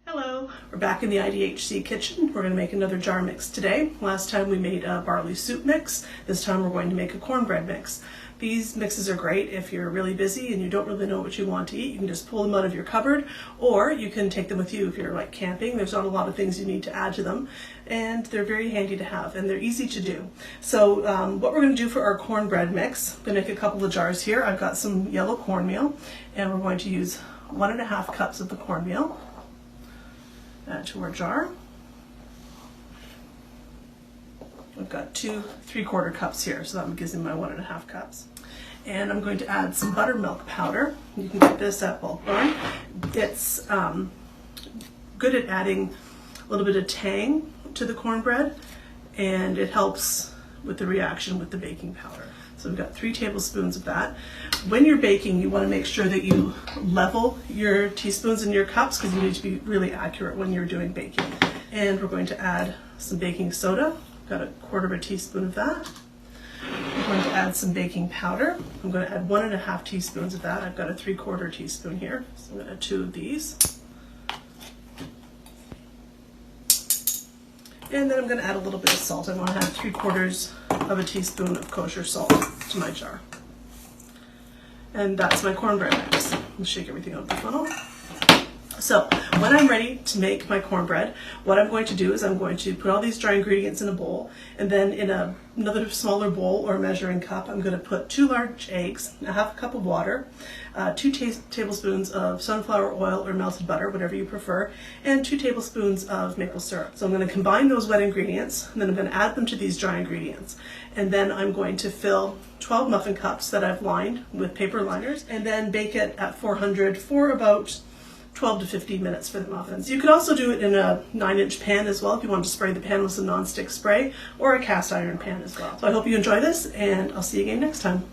Hello, we're back in the IDHC kitchen. We're going to make another jar mix today. Last time we made a barley soup mix. This time we're going to make a cornbread mix. These mixes are great if you're really busy and you don't really know what you want to eat. You can just pull them out of your cupboard, or you can take them with you if you're like camping. There's not a lot of things you need to add to them, and they're very handy to have, and they're easy to do. So what we're going to do for our cornbread mix, I'm going to make a couple of jars here. I've got some yellow cornmeal, and we're going to use 1.5 cups of the cornmeal. Add to our jar. I've got 2 3/4 cups here, so that gives me my 1.5 cups. And I'm going to add some buttermilk powder. You can get this at Bulk Barn. It's good at adding a little bit of tang to the cornbread, and it helps with the reaction with the baking powder. So we've got 3 tablespoons of that. When you're baking, you want to make sure that you level your teaspoons and your cups, because you need to be really accurate when you're doing baking. And we're going to add some baking soda. Got 1/4 teaspoon of that. I'm going to add some baking powder. I'm going to add 1.5 teaspoons of that. I've got a 3/4 teaspoon here, so I'm going to add 2 of these. And then I'm going to add a little bit of salt. I want to add 3/4 teaspoon of kosher salt to my jar. And that's my cornbread mix. I'll shake everything out of the funnel. So when I'm ready to make my cornbread, what I'm going to do is I'm going to put all these dry ingredients in a bowl, and then in another smaller bowl or measuring cup, I'm going to put 2 large eggs, 1/2 cup of water, 2 tablespoons of sunflower oil or melted butter, whatever you prefer, and 2 tablespoons of maple syrup. So I'm going to combine those wet ingredients, and then I'm going to add them to these dry ingredients. And then I'm going to fill 12 muffin cups that I've lined with paper liners, and then bake it at 400 for about 12 to 15 minutes for the muffins. You could also do it in a 9-inch pan as well if you want to spray the pan with some non-stick spray, or a cast iron pan as well. So I hope you enjoy this, and I'll see you again next time.